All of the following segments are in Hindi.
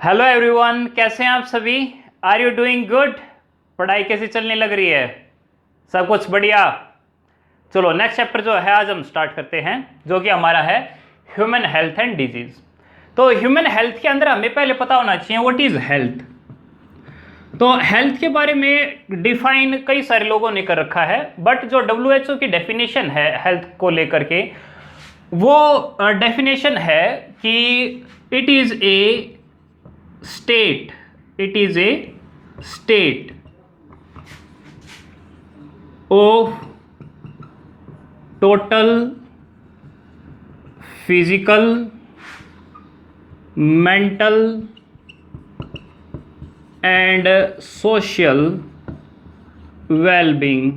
हेलो एवरीवन, कैसे हैं आप सभी। Are you doing good. पढ़ाई कैसी चलने लग रही है? सब कुछ बढ़िया। चलो नेक्स्ट चैप्टर जो है आज हम स्टार्ट करते हैं, जो कि हमारा है ह्यूमन हेल्थ एंड डिजीज। तो ह्यूमन हेल्थ के अंदर हमें पहले पता होना चाहिए व्हाट इज हेल्थ। तो हेल्थ के बारे में डिफाइन कई सारे लोगों ने कर रखा है, बट जो WHO की डेफिनेशन है हेल्थ को लेकर के, वो डेफिनेशन है कि it is a state, it is a state of total physical, mental and social well-being।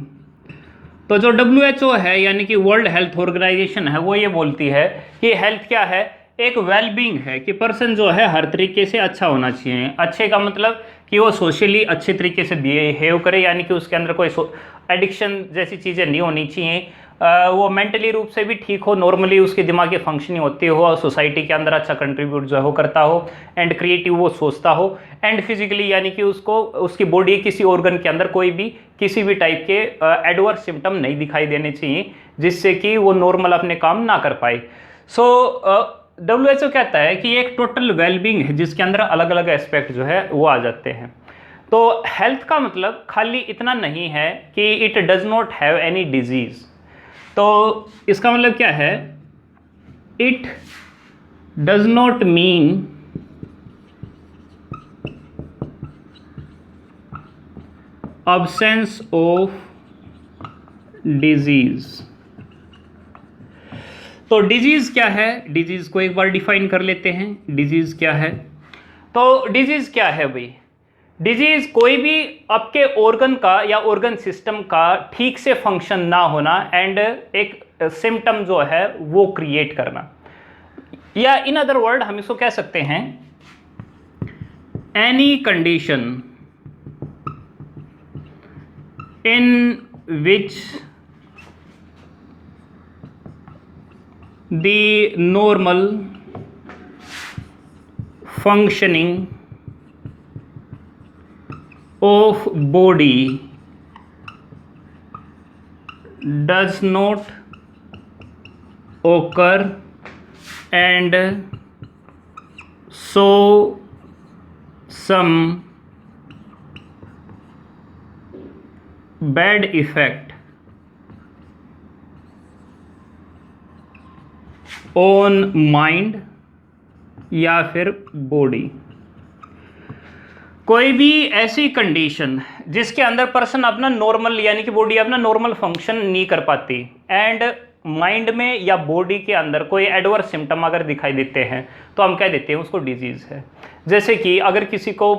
तो जो WHO है यानी कि वर्ल्ड हेल्थ ऑर्गेनाइजेशन है, वो ये बोलती है कि हेल्थ क्या है, एक वेलबींग है कि पर्सन जो है हर तरीके से अच्छा होना चाहिए। अच्छे का मतलब कि वो सोशली अच्छे तरीके से बिहेव करे, यानी कि उसके अंदर कोई एडिक्शन जैसी चीज़ें नहीं होनी चाहिए। वो मेंटली रूप से भी ठीक हो, नॉर्मली उसकी दिमागी फंक्शनिंग होती हो और सोसाइटी के अंदर अच्छा कंट्रीब्यूट जो है वो करता हो, एंड क्रिएटिव वो सोचता हो, एंड फिजिकली यानी कि उसको उसकी बॉडी किसी ऑर्गन के अंदर कोई भी किसी भी टाइप के एडवर्स सिम्टम नहीं दिखाई देने चाहिए, जिससे कि वो नॉर्मल अपने काम ना कर पाए। WHO कहता है कि एक टोटल वेलबींग है जिसके अंदर अलग अलग एस्पेक्ट जो है वो आ जाते हैं। तो हेल्थ का मतलब खाली इतना नहीं है कि it does not have any disease. तो इसका मतलब क्या है, it does not mean absence of disease. तो डिजीज क्या है, डिजीज को एक बार डिफाइन कर लेते हैं। डिजीज क्या है? तो डिजीज क्या है भाई? डिजीज कोई भी आपके ऑर्गन का या ऑर्गन सिस्टम का ठीक से फंक्शन ना होना एंड एक सिम्टम जो है वो क्रिएट करना, या इन अदर वर्ड हम इसको कह सकते हैं any condition in which the normal functioning of body does not occur and so some bad effect on mind या फिर बॉडी। कोई भी ऐसी कंडीशन जिसके अंदर पर्सन अपना नॉर्मल यानी कि बॉडी अपना नॉर्मल फंक्शन नहीं कर पाती, एंड माइंड में या बॉडी के अंदर कोई एडवर्स सिम्टम अगर दिखाई देते हैं तो हम कह देते हैं उसको डिजीज़ है। जैसे कि अगर किसी को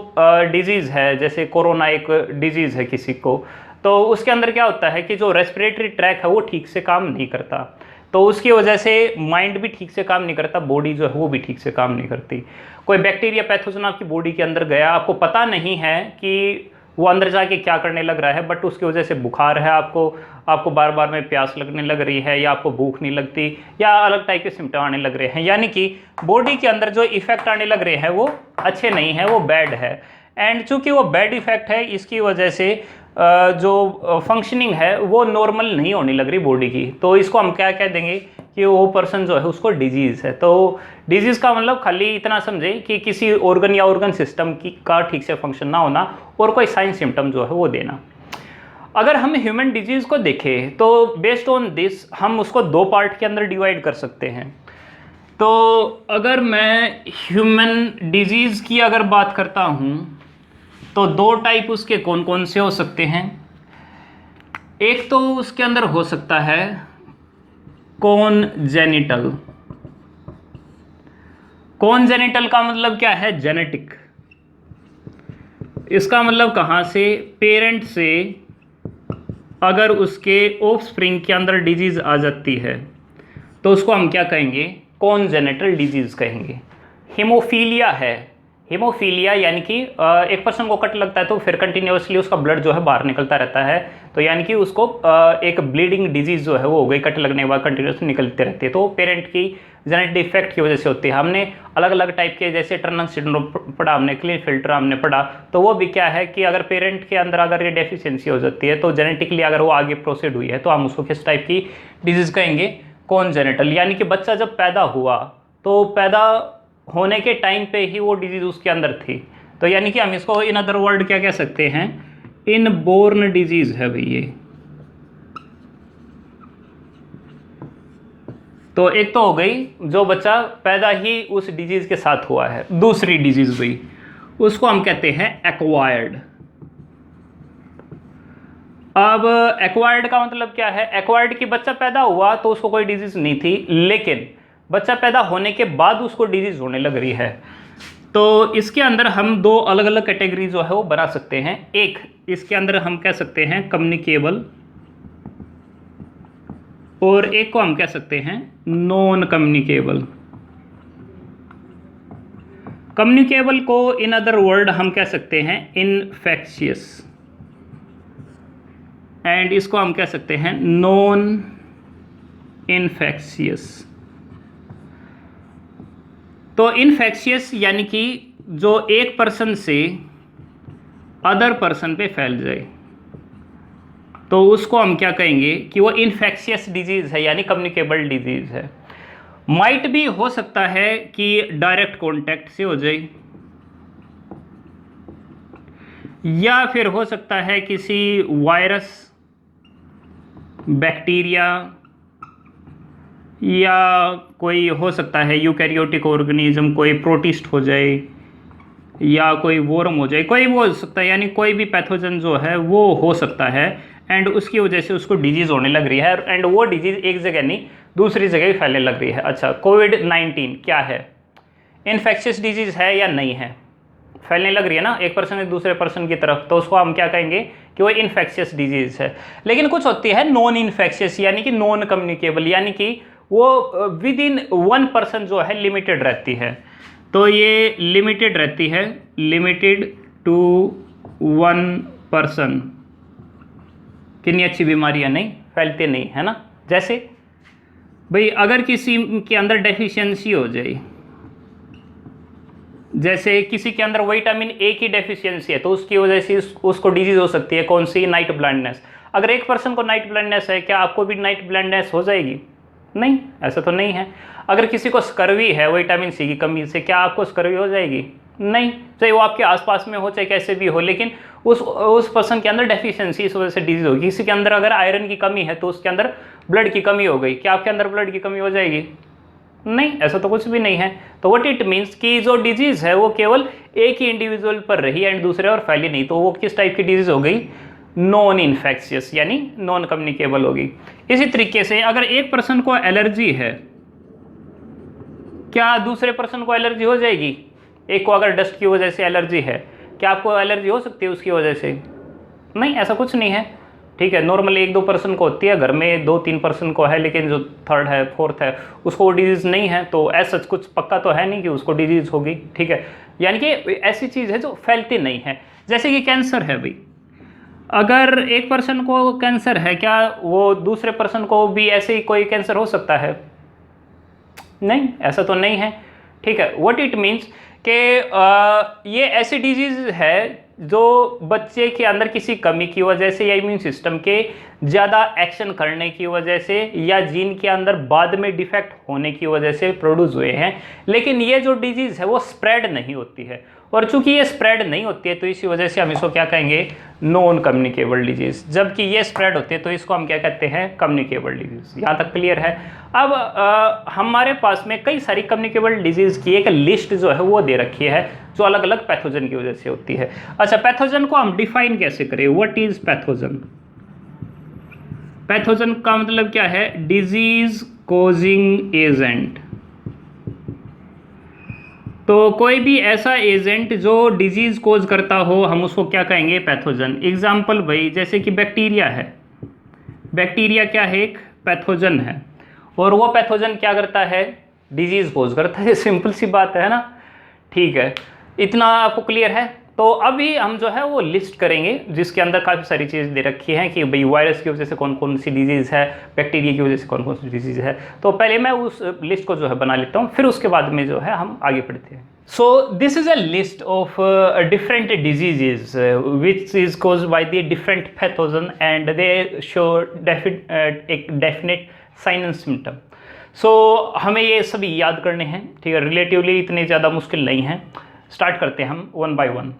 डिजीज़ है, जैसे कोरोना एक डिजीज़ है किसी को, तो उसके अंदर क्या होता है कि जो रेस्पिरेटरी ट्रैक है वो ठीक से काम नहीं करता, तो उसकी वजह से माइंड भी ठीक से काम नहीं करता, बॉडी जो है वो भी ठीक से काम नहीं करती। कोई बैक्टीरिया पैथोजन आपकी बॉडी के अंदर गया, आपको पता नहीं है कि वो अंदर जाके क्या करने लग रहा है, बट उसकी वजह से बुखार है, आपको बार बार में प्यास लगने लग रही है, या आपको भूख नहीं लगती, या अलग टाइप के सिम्टम आने लग रहे हैं, यानी कि बॉडी के अंदर जो इफेक्ट आने लग रहे हैं वो अच्छे नहीं है, वो बैड है। एंड चूंकि वो बैड इफेक्ट है, इसकी वजह से जो फंक्शनिंग है वो नॉर्मल नहीं होने लग रही बॉडी की, तो इसको हम क्या कह देंगे कि वो पर्सन जो है उसको डिजीज़ है। तो डिजीज़ का मतलब खाली इतना समझे कि किसी ऑर्गन या ऑर्गन सिस्टम की का ठीक से फंक्शन ना होना और कोई साइन सिम्टम जो है वो देना। अगर हम ह्यूमन डिजीज़ को देखें तो बेस्ड ऑन दिस हम उसको दो पार्ट के अंदर डिवाइड कर सकते हैं। तो अगर मैं ह्यूमन डिजीज़ की अगर बात करता हूँ तो दो टाइप उसके कौन कौन से हो सकते हैं। एक तो उसके अंदर हो सकता है कॉन्जेनिटल। कॉन्जेनिटल का मतलब क्या है? जेनेटिक। इसका मतलब कहाँ से? पेरेंट से अगर उसके ऑफस्प्रिंग के अंदर डिजीज़ आ जाती है तो उसको हम क्या कहेंगे? कॉन्जेनिटल डिजीज़ कहेंगे। हीमोफीलिया है, हीमोफीलिया यानी कि एक पर्सन को कट लगता है तो फिर कंटिन्यूसली उसका ब्लड जो है बाहर निकलता रहता है, तो यानी कि उसको एक ब्लीडिंग डिजीज जो है वो हो गई, कट लगने के बाद कंटिन्यूसली निकलते रहती है, तो पेरेंट की जेनेटिक डिफेक्ट की वजह से होती है। हमने अलग अलग टाइप के जैसे टर्नर सिंड्रोम पढ़ा, हमने क्लिनफेल्टर हमने पढ़ा, तो वो भी क्या है कि अगर पेरेंट के अंदर अगर ये डेफिशिएंसी हो जाती है तो जेनेटिकली अगर वो आगे प्रोसीड हुई है तो हम उसको किस टाइप की डिजीज़ कहेंगे, कॉन्जेनिटल। यानी कि बच्चा जब पैदा हुआ तो पैदा होने के टाइम पे ही वो डिजीज़ उसके अंदर थी, तो यानी कि हम इसको इन अदर वर्ड क्या कह सकते हैं, इनबोर्न डिजीज़ है भाई ये। तो एक तो हो गई जो बच्चा पैदा ही उस डिजीज़ के साथ हुआ है। दूसरी डिजीज़ भाई उसको हम कहते हैं एक्वायर्ड। अब एक्वायर्ड का मतलब क्या है, एक्वायर्ड की बच्चा पैदा हुआ तो उसको कोई डिजीज़ नहीं थी, लेकिन बच्चा पैदा होने के बाद उसको डिजीज़ होने लग रही है। तो इसके अंदर हम दो अलग अलग कैटेगरी जो है वो बना सकते हैं। एक इसके अंदर हम कह सकते हैं कम्युनिकेबल, और एक को हम कह सकते हैं नॉन कम्युनिकेबल। कम्युनिकेबल को इन अदर वर्ड हम कह सकते हैं इनफेक्शियस, एंड इसको हम कह सकते हैं नॉन इनफेक्शियस। तो इनफेक्शियस यानी कि जो एक पर्सन से अदर पर्सन पे फैल जाए, तो उसको हम क्या कहेंगे कि वो इन्फेक्शियस डिजीज़ है, यानी कम्युनिकेबल डिजीज़ है। माइट भी हो सकता है कि डायरेक्ट कांटेक्ट से हो जाए, या फिर हो सकता है किसी वायरस, बैक्टीरिया, या कोई हो सकता है यूकैरियोटिक ऑर्गेनिज्म, कोई प्रोटिस्ट हो जाए या कोई वोरम हो जाए, कोई वो हो सकता है, यानी कोई भी पैथोजन जो है वो हो सकता है, एंड उसकी वजह से उसको डिजीज़ होने लग रही है, एंड वो डिजीज़ एक जगह नहीं दूसरी जगह भी फैलने लग रही है। अच्छा, कोविड-19 क्या है, इन्फेक्शियस डिजीज़ है या नहीं है? फैलने लग रही है ना एक पर्सन से दूसरे पर्सन की तरफ, तो उसको हम क्या कहेंगे कि वो इन्फेक्शियस डिजीज़ है। लेकिन कुछ होती है नॉन इन्फेक्शियस, यानी कि नॉन कम्युनिकेबल, यानी कि वो विद इन वन पर्सन जो है लिमिटेड रहती है। तो ये लिमिटेड रहती है, लिमिटेड टू वन पर्सन। कितनी अच्छी बीमारियां नहीं फैलती नहीं है ना। जैसे भाई अगर किसी के अंदर डेफिशिएंसी हो जाए, जैसे किसी के अंदर विटामिन ए की डेफिशिएंसी है तो उसकी वजह से उसको डिजीज हो सकती है, कौन सी, नाइट ब्लाइंडनेस। अगर एक पर्सन को नाइट ब्लाइंडनेस है, क्या आपको भी नाइट ब्लाइंडनेस हो जाएगी? नहीं, ऐसा तो नहीं है। अगर किसी को स्कर्वी है विटामिन सी की कमी से, क्या आपको स्कर्वी हो जाएगी? नहीं, चाहे वो आपके आसपास में हो चाहे कैसे भी हो, लेकिन उस पर्सन के अंदर डेफिशिएंसी इस वजह से डिजीज होगी। किसी के अंदर अगर आयरन की कमी है तो उसके अंदर ब्लड की कमी हो गई, क्या आपके अंदर ब्लड की कमी हो जाएगी? नहीं, ऐसा तो कुछ भी नहीं है। तो व्हाट इट मीन्स कि जो डिजीज है वो केवल एक ही इंडिविजुअल पर रही एंड दूसरे और फैली नहीं, तो वो किस टाइप की डिजीज हो गई? नॉन इन्फेक्शियस, यानी नॉन कम्युनिकेबल होगी। इसी तरीके से अगर एक पर्सन को एलर्जी है, क्या दूसरे पर्सन को एलर्जी हो जाएगी? एक को अगर डस्ट की वजह से एलर्जी है, क्या आपको एलर्जी हो सकती है उसकी वजह से? नहीं, ऐसा कुछ नहीं है। ठीक है, नॉर्मली 1-2 पर्सन को होती है, घर में 2-3 पर्सन को है, लेकिन जो थर्ड है, फोर्थ है, उसको वो डिजीज़ नहीं है, तो ऐसा कुछ पक्का तो है नहीं कि उसको डिजीज़ होगी। ठीक है, यानी कि ऐसी चीज़ है जो फैलती नहीं है। जैसे कि कैंसर है भाई, अगर एक पर्सन को कैंसर है, क्या वो दूसरे पर्सन को भी ऐसे ही कोई कैंसर हो सकता है? नहीं, ऐसा तो नहीं है। ठीक है, व्हाट इट मीन्स कि ये ऐसी डिजीज है जो बच्चे के अंदर किसी कमी की वजह से या इम्यून सिस्टम के ज़्यादा एक्शन करने की वजह से या जीन के अंदर बाद में डिफेक्ट होने की वजह से प्रोड्यूस हुए हैं, लेकिन ये जो डिजीज़ है वो स्प्रेड नहीं होती है, और चूंकि ये स्प्रेड नहीं होती है तो इसी वजह से हम इसको क्या कहेंगे? Non communicable disease. जबकि ये स्प्रेड होती है तो इसको हम क्या कहते हैं? Communicable disease. यहाँ तक क्लियर है? अब हमारे पास में कई सारी कम्युनिकेबल डिजीज़ की एक लिस्ट जो है वो दे रखी है, जो अलग अलग पैथोजन की वजह से होती है। अच्छा, पैथोजन को हम डिफाइन कैसे करें? What is pathogen? पैथोजन का मतलब क्या है? Disease causing agent. तो कोई भी ऐसा एजेंट जो डिजीज कोज करता हो, हम उसको क्या कहेंगे? पैथोजन। एग्जाम्पल भाई, जैसे कि बैक्टीरिया है, बैक्टीरिया क्या है? एक पैथोजन है, और वो पैथोजन क्या करता है? डिजीज कोज करता है। सिंपल सी बात है ना। ठीक है, इतना आपको क्लियर है? तो अभी हम जो है वो लिस्ट करेंगे जिसके अंदर काफ़ी सारी चीज़ दे रखी हैं कि भाई वायरस की वजह से कौन कौन सी डिजीज़ है, बैक्टीरिया की वजह से कौन कौन सी डिजीज़ है। तो पहले मैं उस लिस्ट को जो है बना लेता हूँ, फिर उसके बाद में जो है हम आगे बढ़ते हैं। So this is a list of different diseases which is caused by the different pathogen and they show एक definite sign and symptom. So हमें ये सभी याद करने हैं, ठीक है, रिलेटिवली इतने ज़्यादा मुश्किल नहीं है। स्टार्ट करते हैं हम वन बाय वन।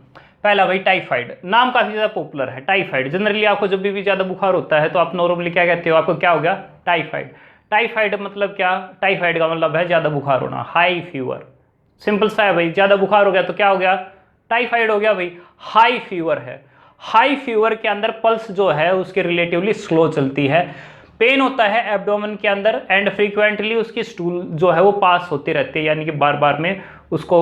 पहला भाई टाइफाइड, नाम काफ़ी ज़्यादा पॉपुलर है। टाइफाइड जनरली आपको जब भी ज़्यादा बुखार होता है तो आप नॉर्मली क्या कहते हो, आपको क्या हो गया, टाइफाइड। टाइफाइड मतलब क्या, टाइफाइड का मतलब है ज़्यादा बुखार होना, हाई फीवर। सिंपल सा है भाई, ज़्यादा बुखार हो गया तो क्या हो गया, टाइफाइड हो गया भाई। हाई फीवर है, हाई फीवर के अंदर पल्स जो है उसकी रिलेटिवली स्लो चलती है। पेन होता है एब्डोमेन के अंदर एंड फ्रीक्वेंटली उसकी स्टूल जो है वो पास होती रहती है, यानी कि बार बार में उसको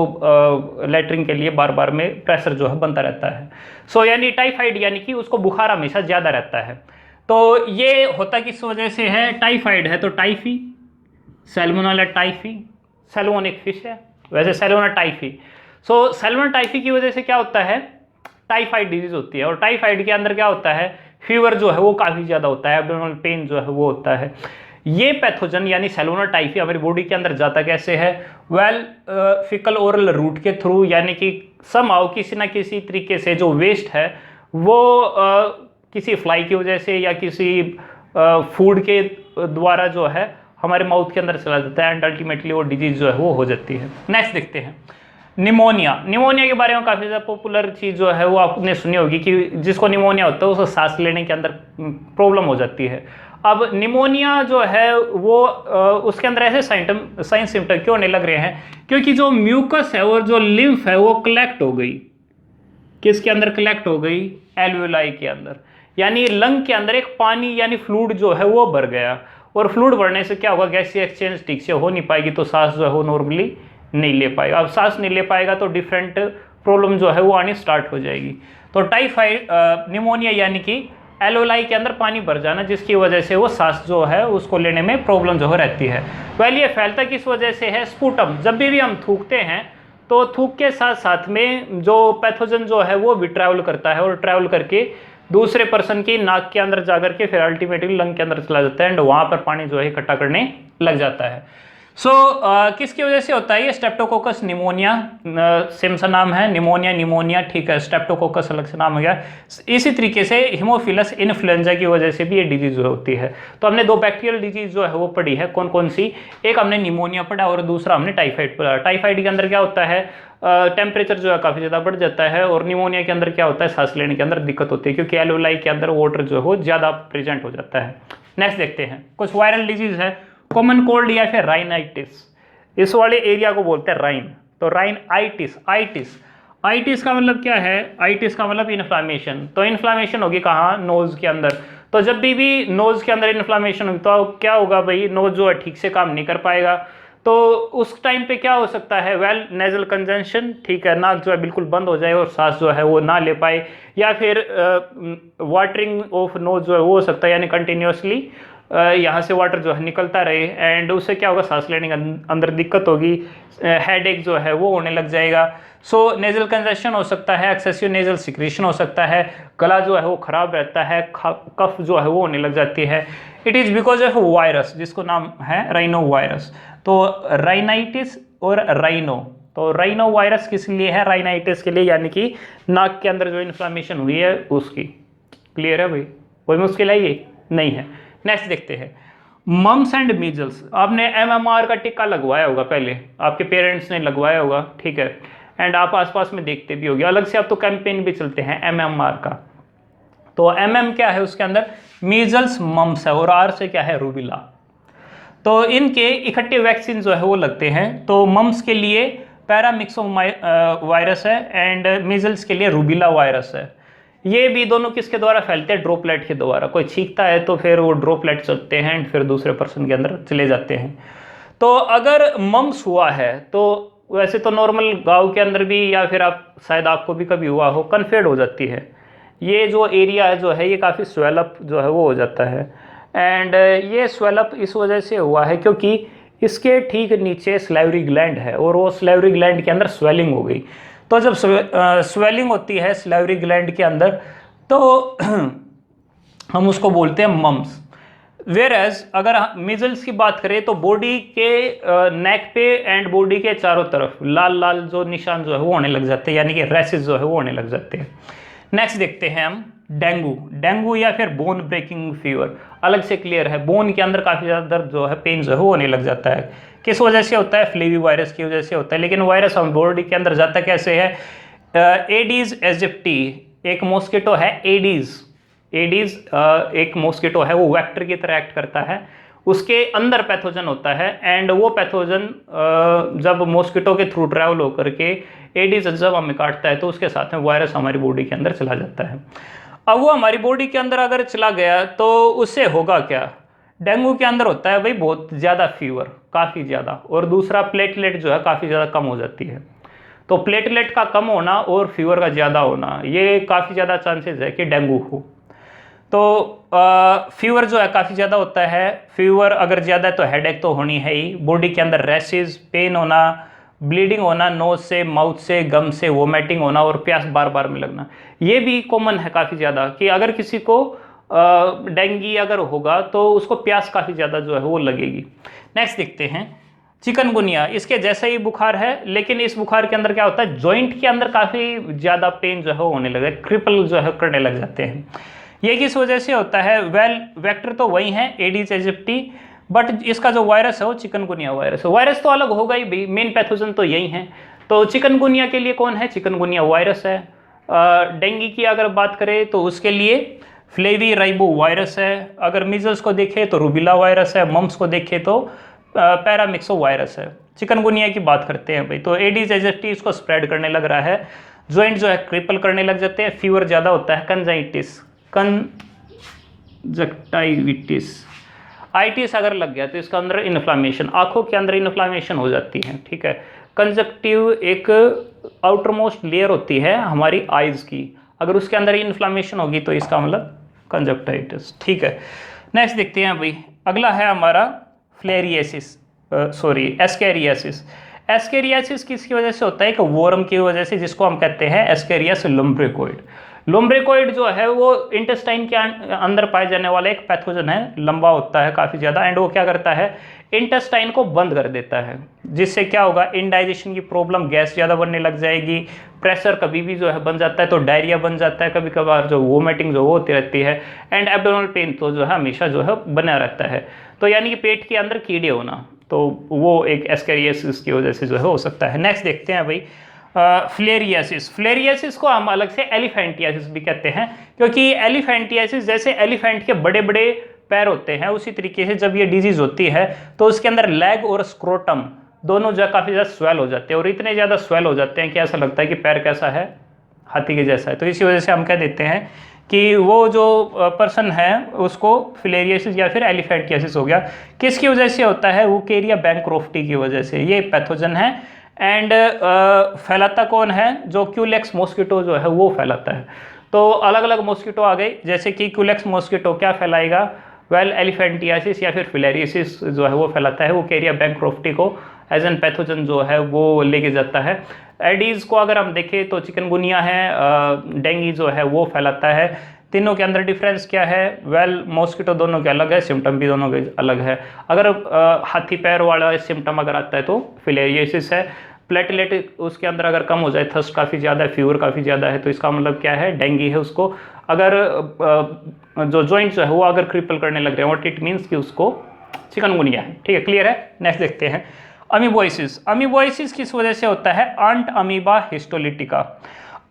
लेटरिन के लिए बार बार में प्रेशर जो है बनता रहता है। सो यानी टाइफाइड यानी कि उसको बुखार हमेशा ज़्यादा रहता है। तो ये होता किस वजह से है, टाइफाइड है तो टाइफी, सैल्मोनेला टाइफी, सैल्मोन एक फिश है, वैसे सैल्मोनेला टाइफी। सो सैल्मोनेला टाइफी की वजह से क्या होता है, टाइफाइड डिजीज होती है। और टाइफाइड के अंदर क्या होता है, फीवर जो है वो काफ़ी ज़्यादा होता है, एब्डोमिनल पेन जो है वो होता है। ये पैथोजन यानी सैल्मोनेला टाइफी हमारी बॉडी के अंदर जाता कैसे है, वेल फिकल ओरल रूट के थ्रू, यानी कि समहाउ किसी ना किसी तरीके से जो वेस्ट है वो किसी फ्लाई की वजह से या किसी फूड के द्वारा जो है हमारे माउथ के अंदर चला जाता है एंड अल्टीमेटली वो डिजीज जो है वो हो जाती है। नेक्स्ट देखते हैं निमोनिया। निमोनिया के बारे में काफ़ी ज़्यादा पॉपुलर चीज़ जो है वो आपने सुनी होगी कि जिसको निमोनिया होता है उसको सांस लेने के अंदर प्रॉब्लम हो जाती है। अब निमोनिया जो है वो उसके अंदर ऐसे साइन सिम्टम क्यों नहीं लग रहे हैं, क्योंकि जो म्यूकस है और जो लिम्फ है वो कलेक्ट हो गई, किसके अंदर कलेक्ट हो गई, एल्वेलाई के अंदर, यानी लंग के अंदर एक पानी यानी फ्लूइड जो है वो भर गया। और फ्लूइड बढ़ने से क्या होगा, गैसीय एक्सचेंज ठीक से हो नहीं पाएगी तो सांस जो है वो नॉर्मली नहीं ले पाएगा। अब सांस नहीं ले पाएगा तो डिफरेंट प्रॉब्लम जो है वो आनी स्टार्ट हो जाएगी। तो टाइफाइड निमोनिया यानी कि एल्वेलाई के अंदर पानी भर जाना, जिसकी वजह से वो सांस जो है उसको लेने में प्रॉब्लम जो है रहती है। पहले ये फैलता किस वजह से है, स्पूटम। जब भी हम थूकते हैं तो थूक के साथ साथ में जो पैथोजन जो है वो भी ट्रैवल करता है और ट्रैवल करके दूसरे पर्सन की नाक के अंदर जाकर के फिर अल्टीमेटली लंग के अंदर चला जाता है एंड वहाँ पर पानी जो है इकट्ठा करने लग जाता है। सो किसकी वजह से होता है ये, स्ट्रेप्टोकोकस निमोनिया, सेम सा नाम है, निमोनिया निमोनिया, ठीक है, स्ट्रेप्टोकोकस अलग से नाम हो गया। इसी तरीके से हिमोफिलस इन्फ्लुएंजा की वजह से भी ये डिजीज होती है। तो हमने दो बैक्टीरियल डिजीज जो है वो पढ़ी है, कौन कौन सी, एक हमने निमोनिया पढ़ा और दूसरा हमने टाइफाइड पढ़ा। टाइफाइड के अंदर क्या होता है, टेम्परेचर जो है काफ़ी ज़्यादा बढ़ जाता है और निमोनिया के अंदर क्या होता है, सांस लेने के अंदर दिक्कत होती है क्योंकि एल्वेलाई के अंदर वाटर जो है वो ज़्यादा प्रेजेंट हो जाता है। नेक्स्ट देखते हैं, कुछ वायरल डिजीज है, कॉमन कोल्ड या फिर राइनाइटिस, इस वाले एरिया को बोलते हैं राइन। तो राइनाइटिस, आइटिस का मतलब क्या है, आइटिस का मतलब इन्फ्लामेशन। तो इन्फ्लामेशन होगी कहाँ, नोज के अंदर। तो जब भी नोज के अंदर इन्फ्लामेशन होगी तो क्या होगा भाई, नोज जो है ठीक से काम नहीं कर पाएगा। तो उस टाइम पे क्या हो सकता है, वेल नेजल कंजंक्शन, ठीक है, नाक जो है बिल्कुल बंद हो जाए और सांस जो है वो ना ले पाए, या फिर वाटरिंग ऑफ नोज जो है वो हो सकता है, यानी कंटिन्यूसली यहाँ से वाटर जो है निकलता रहे एंड उससे क्या होगा, सांस लेने के अंदर दिक्कत होगी, हेडेक जो है वो होने लग जाएगा। सो नेजल कंजेशन हो सकता है, एक्सेसिव नेजल सिक्रीशन हो सकता है, गला जो है वो खराब रहता है, कफ जो है वो होने लग जाती है। It is because of virus जिसको नाम है राइनो वायरस। तो राइनाइटिस और राइनो, तो राइनो वायरस किस लिए है, राइनाइटिस के लिए, यानी कि नाक के अंदर जो इन्फ्लामेशन हुई है उसकी। क्लियर है भाई, कोई मुश्किल है ये नहीं है। नेक्स्ट देखते हैं मम्स एंड मीजल्स। आपने एमएमआर का टीका लगवाया होगा, पहले आपके पेरेंट्स ने लगवाया होगा, ठीक है, एंड आप आसपास में देखते भी होंगे, अलग से अब तो कैंपेन भी चलते हैं एमएमआर का। तो एमएम क्या है, उसके अंदर मीजल्स मम्स है और आर से क्या है, रूबिला। तो इनके इकट्ठे वैक्सीन जो है वो लगते हैं। तो मम्स के लिए पैरामिक्सो वायरस है एंड मीजल्स के लिए रूबिला वायरस है। ये भी दोनों किसके द्वारा फैलते हैं, ड्रॉपलेट के द्वारा। कोई छींकता है तो फिर वो ड्रॉपलेट चलते हैं एंड फिर दूसरे पर्सन के अंदर चले जाते हैं। तो अगर मम्स हुआ है तो वैसे तो नॉर्मल गांव के अंदर भी या फिर आप शायद आपको भी कभी हुआ हो, कन्फेड हो जाती है। ये जो एरिया है जो है ये काफ़ी स्वेलअप जो है वो हो जाता है एंड ये स्वेलअप इस वजह से हुआ है क्योंकि इसके ठीक नीचे स्लाइवरी ग्लैंड है और वो स्लाइवरी ग्लैंड के अंदर स्वेलिंग हो गई। तो जब स्वेलिंग होती है सलाइवरी ग्लैंड के अंदर तो हम उसको बोलते हैं मम्स। वेयर एज अगर मीजल्स की बात करें तो बॉडी के नेक पे एंड बॉडी के चारों तरफ लाल लाल जो निशान जो है वो होने लग जाते हैं, यानी कि रैसेस जो है वो होने लग जाते हैं। नेक्स्ट देखते हैं हम डेंगू। डेंगू या फिर बोन ब्रेकिंग फीवर अलग से क्लियर है, बोन के अंदर काफ़ी ज़्यादा दर्द जो है, पेन जो है वो होने लग जाता है। किस वजह से होता है? फ्लेवी वायरस की वजह से होता है। लेकिन वायरस हम बॉडी के अंदर जाता कैसे है? एडीज एजिप्टी एक मॉस्किटो है, एडीज एक मॉस्किटो है, वो वेक्टर की तरह एक्ट करता है, उसके अंदर पैथोजन होता है एंड वो पैथोजन जब मॉस्किटो के थ्रू ट्रैवल होकर के एडीज जब हमें काटता है तो उसके साथ में वायरस हमारी बॉडी के अंदर चला जाता है। अब वो हमारी बॉडी के अंदर अगर चला गया तो उससे होगा क्या? डेंगू के अंदर होता है भाई बहुत ज़्यादा फीवर, काफ़ी ज़्यादा, और दूसरा प्लेटलेट जो है काफ़ी ज़्यादा कम हो जाती है। तो प्लेटलेट का कम होना और फीवर का ज़्यादा होना, ये काफ़ी ज़्यादा चांसेस है कि डेंगू हो। तो फीवर जो है काफ़ी ज़्यादा होता है। फीवर अगर ज़्यादा है तो हेडेक तो होनी है ही, बॉडी के अंदर रैशेज, पेन होना, ब्लीडिंग होना नोज से, माउथ से, गम से, वोमिटिंग होना और प्यास बार बार में लगना। ये भी कॉमन है काफ़ी ज़्यादा कि अगर किसी को डेंगी अगर होगा तो उसको प्यास काफ़ी ज़्यादा जो है वो लगेगी। नेक्स्ट देखते हैं चिकनगुनिया। इसके जैसा ही बुखार है, लेकिन इस बुखार के अंदर क्या होता है? जॉइंट के अंदर काफ़ी ज़्यादा पेन जो है होने लगे, क्रिपल जो है करने लग जाते हैं। ये किस वजह से होता है? वेक्टर तो वही है एडीज एजिप्टी, बट इसका जो वायरस है वो चिकनगुनिया वायरस है। वायरस तो अलग होगा ही भाई, मेन पैथोजन तो यही है। तो चिकनगुनिया के लिए कौन है? चिकनगुनिया वायरस है। डेंगू की अगर बात करें तो उसके लिए फ्लेवी राइबो वायरस है। अगर मीजल्स को देखें तो रूबिला वायरस है। मम्स को देखें तो पैरामिक्सो वायरस है। चिकनगुनिया की बात करते हैं भाई, तो एडीज एजिप्टी इसको स्प्रेड करने लग रहा है। जॉइंट जो है क्रिपल करने लग जाते हैं, फीवर ज़्यादा होता है, कंजक्टाइविटिस, आइटिस अगर लग गया तो इसका अंदर इन्फ्लामेशन, आंखों के अंदर इन्फ्लामेशन हो जाती है, ठीक है। कंजक्टिव एक आउटर मोस्ट लेयर होती है हमारी आइज़ की, अगर उसके अंदर इन्फ्लामेशन होगी तो इसका मतलब कंजक्टाइटिस, ठीक है। नेक्स्ट देखते हैं भाई, अगला है हमारा एस्केरियासिस। एस्केरियासिस किसकी वजह से होता है? एक वॉर्म की वजह से, जिसको हम कहते हैं एस्केरियास लुम्ब्रिकोइड। लुम्ब्रिकोइड जो है वो इंटेस्टाइन के अंदर पाए जाने वाला एक पैथोजन है, लंबा होता है काफ़ी ज़्यादा, एंड वो क्या करता है? इंटेस्टाइन को बंद कर देता है, जिससे क्या होगा? इनडाइजेशन की प्रॉब्लम, गैस ज़्यादा बनने लग जाएगी, प्रेशर कभी भी जो है बन जाता है तो डायरिया बन जाता है, कभी कभार जो वोमिटिंग जो होती रहती है, एंड एब्डोमिनल पेन तो जो है हमेशा जो है बना रहता है। तो यानी कि पेट के अंदर कीड़े होना, तो वो एक एस्केरियासिस की वजह से जो है हो सकता है। नेक्स्ट देखते हैं भाई फ्लेरियासिस। फ्लेरियासिस को हम अलग से एलिफेंटियासिस भी कहते हैं, क्योंकि एलिफेंटियासिस जैसे एलिफेंट के बड़े बड़े पैर होते हैं, उसी तरीके से जब ये डिजीज होती है तो उसके अंदर लेग और स्क्रोटम दोनों जो काफ़ी ज़्यादा स्वेल हो जाते हैं, और इतने ज़्यादा स्वेल हो जाते हैं कि ऐसा लगता है कि पैर कैसा है? हाथी के जैसा है। तो इसी वजह से हम कह देते हैं कि वो जो पर्सन है उसको फिलेरियासिस या फिर एलिफेंटियासिस हो गया। किसकी वजह से होता है? वो केरिया बैंक्रोफ्टी की वजह से। ये पैथोजन है एंड फैलाता कौन है? जो क्यूलेक्स मॉस्किटो जो है वो फैलाता है। तो अलग अलग मॉस्किटो आ गई, जैसे कि क्यूलेक्स मॉस्किटो क्या फैलाएगा? वेल एलिफेंटियासिस या फिर फिलेरियासिस जो है वो फैलाता है, वो केरिया बैंक्रोफ्टी को एज एन पैथोजन जो है वो लेके जाता है। एडीज को अगर हम देखें तो चिकनगुनिया है, डेंगू जो है वो फैलाता है। तीनों के अंदर डिफरेंस क्या है? वेल मॉस्किटो दोनों के अलग है, सिम्टम भी दोनों के अलग है। अगर हाथी पैर वाला सिम्टम अगर आता है तो फिलेरियासिस है। प्लेटलेट उसके अंदर अगर कम हो जाए, थर्स्ट काफ़ी ज़्यादा है, फीवर काफ़ी ज़्यादा है, तो इसका मतलब क्या है? डेंगू है उसको। अगर जो जॉइंट जो है वो अगर क्रिपल करने लग रहे हैं, व्हाट इट मीन्स कि उसको चिकनगुनिया है, ठीक है, क्लियर है। नेक्स्ट देखते हैं अमीबोइसिस। अमीबोइसिस किस वजह से होता है? Entamoeba histolytica.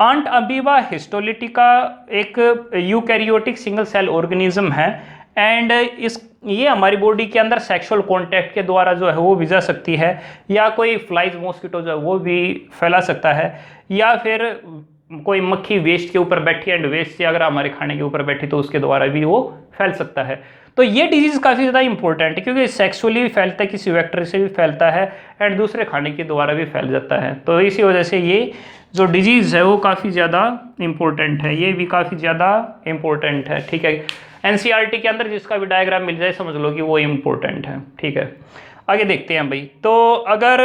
Entamoeba histolytica एक यूकैरियोटिक सिंगल सेल ऑर्गेनिज्म है, एंड ये हमारी बॉडी के अंदर सेक्सुअल कांटेक्ट के द्वारा जो है वो भी जा सकती है, या कोई फ्लाइज मॉस्किटो जो है वो भी फैला सकता है, या फिर कोई मक्खी वेस्ट के ऊपर बैठी एंड वेस्ट से अगर हमारे खाने के ऊपर बैठी तो उसके द्वारा भी वो फैल सकता है। तो ये डिजीज़ काफ़ी ज़्यादा इंपॉर्टेंट है, क्योंकि सेक्सुअली भी फैलता है, किसी वेक्टर से भी फैलता है, एंड दूसरे खाने के द्वारा भी फैल जाता है। तो इसी वजह से ये जो डिजीज़ है वो काफ़ी ज़्यादा इंपॉर्टेंट है, ये भी काफ़ी ज़्यादा इंपॉर्टेंट है, ठीक है। एनसीईआरटी के अंदर जिसका भी डायग्राम मिल जाए समझ लो कि वो इम्पोर्टेंट है, ठीक है। आगे देखते हैं भाई, तो अगर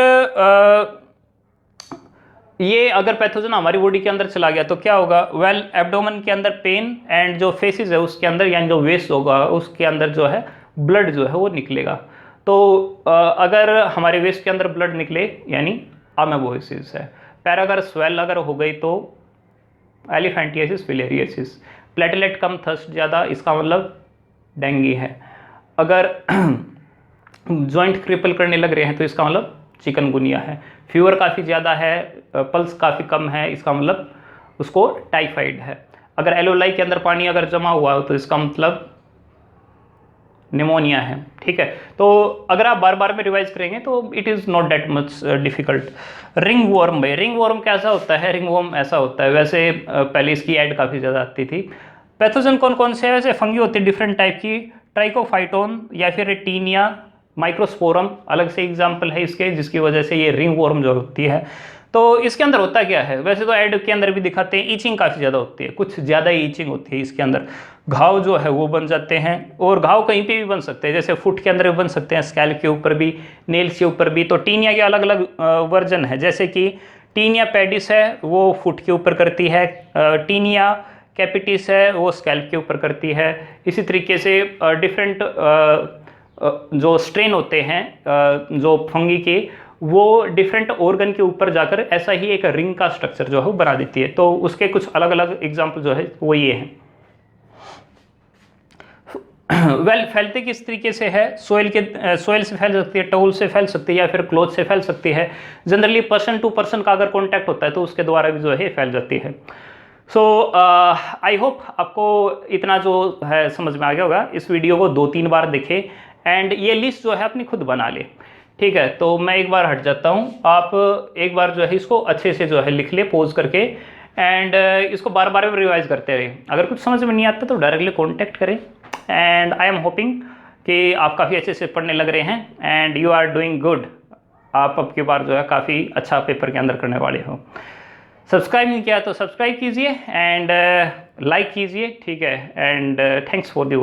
ये अगर पैथोजन हमारी बॉडी के अंदर चला गया तो क्या होगा, वेल एब्डोमेन के अंदर पेन एंड जो फेसिस है उसके अंदर यानी जो वेस्ट होगा उसके अंदर जो है ब्लड जो है वो निकलेगा। तो अगर हमारे वेस्ट के अंदर ब्लड निकले यानी अमेबोसिस है। पैरागर स्वेल अगर हो गई तो एलिफेंटियासिस फिलेरियासिस। प्लेटलेट कम थर्स्ट ज़्यादा इसका मतलब डेंगू है। अगर जॉइंट क्रिपल करने लग रहे हैं तो इसका मतलब चिकनगुनिया है। फीवर काफ़ी ज़्यादा है, पल्स काफ़ी कम है, इसका मतलब उसको टाइफाइड है। अगर एलोलाई के अंदर पानी अगर जमा हुआ हो तो इसका मतलब निमोनिया है। ठीक है, तो अगर आप बार बार में रिवाइज करेंगे तो it is not that much difficult. Ring worm भाई, रिंग वर्म कैसा होता है? रिंग वर्म ऐसा होता है, वैसे पहले इसकी ऐड काफ़ी ज़्यादा आती थी। पैथोजन कौन कौन से है? वैसे फंगी होती है डिफरेंट टाइप की, ट्राइकोफाइटोन या फिर टीनिया, माइक्रोस्पोरम अलग से एग्जाम्पल है इसके, जिसकी वजह से ये रिंग वर्म जो होती है। तो इसके अंदर होता क्या है? वैसे तो ऐड के अंदर भी दिखाते हैं, ईचिंग काफ़ी ज़्यादा होती है, कुछ ज़्यादा ही ईचिंग होती है इसके अंदर। घाव जो है वो बन जाते हैं, और घाव कहीं पे भी बन सकते हैं, जैसे फुट के अंदर भी बन सकते हैं, स्कैल्प के ऊपर भी, नेल्स के ऊपर भी। तो टीनिया के अलग अलग वर्जन है, जैसे कि टीनिया पेडिस है वो फुट के ऊपर करती है, टीनिया कैपिटिस है वो स्कैल्प के ऊपर करती है। इसी तरीके से डिफरेंट जो स्ट्रेन होते हैं जो फंगी के, वो डिफरेंट ऑर्गन के ऊपर जाकर ऐसा ही एक रिंग का स्ट्रक्चर जो है वो बना देती है। तो उसके कुछ अलग अलग एग्जाम्पल जो है वो ये हैं। वेल फैलते किस तरीके से है? सोइल से फैल सकती है, टॉवल से फैल सकती है, या फिर क्लॉथ से फैल सकती है। जनरली पर्सन टू पर्सन का अगर कॉन्टैक्ट होता है तो उसके द्वारा भी जो है फैल जाती है। सो आई होप आपको इतना जो है समझ में आ गया होगा। इस वीडियो को 2-3 बार देखें एंड ये लिस्ट जो है अपनी खुद बना ले। ठीक है, तो मैं एक बार हट जाता हूँ, आप एक बार जो है इसको अच्छे से जो है लिख ले पॉज करके, एंड इसको बार बार रिवाइज करते रहे। अगर कुछ समझ में नहीं आता तो डायरेक्टली कॉन्टैक्ट करें, एंड आई एम होपिंग कि आप काफ़ी अच्छे से पढ़ने लग रहे हैं and you are doing good. आप अब की बार जो है काफ़ी अच्छा पेपर के अंदर करने वाले हो। सब्सक्राइब नहीं किया तो सब्सक्राइब कीजिए एंड लाइक कीजिए। ठीक है, एंड थैंक्स फॉर द